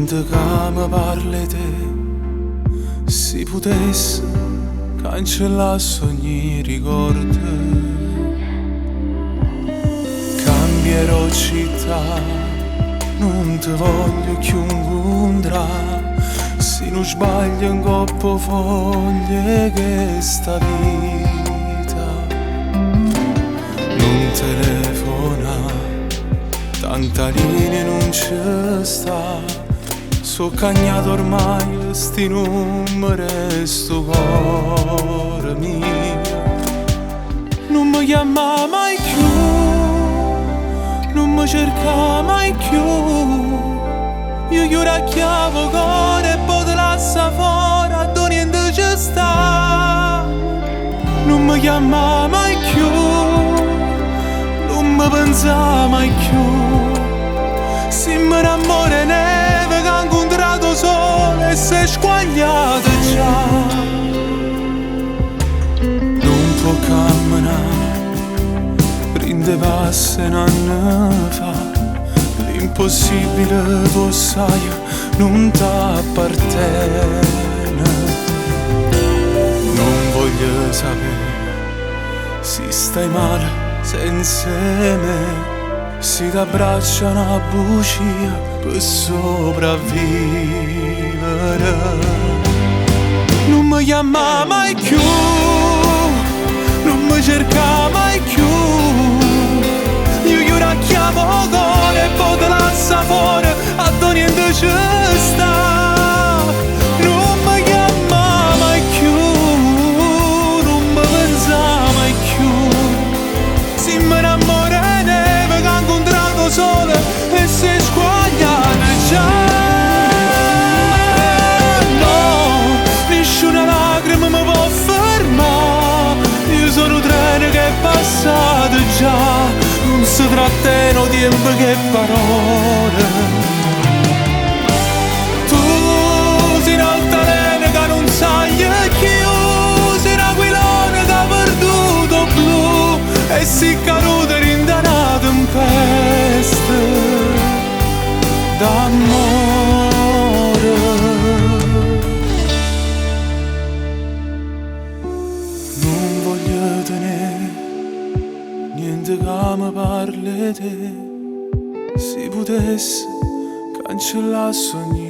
Niente che mi parli te, si potesse cancellare ogni ricordo. Cambierò città, non ti voglio più incontrare. Se non sbaglio in coppo foglie che sta vita non telefona, tanta linea non ci sta. So cagnato ormai sti numeri, sto cuore mio non mi chiama mai più, non mi cerca mai più. Io chiudo a chiave cuore e poi te lascia fuori a dove niente ci sta. Non mi chiama mai più, non mi pensa mai più. Se mi innamora neve che ha incontrato sole e si è squagliato già. Non può camminare, prende passi un anno fa. L'impossibile tu sai, non t'appartiene. Non voglio sapere se stai male senza me, si t'abbraccia una bugia per sopravvivere. Non mi chiama mai più, non mi cerca mai più. Io chiudo a chiave cuore e poi te lascia fuori a dove niente ci sta. Non mi chiama mai più, non mi pensa mai più. Se mi innamora neve che ha incontrato sole e si è squagliata già. No, nessuna lacrima mi può fermare. Io sono un treno che è passato già. Non si trattano tempo che parole. Tu sei un'altalena che non sai più, sei un aquilone che ha perduto blu e si caduta in una tempesta d'amore. Non voglio tenere niente che mi parli te, se potesse cancellare ogni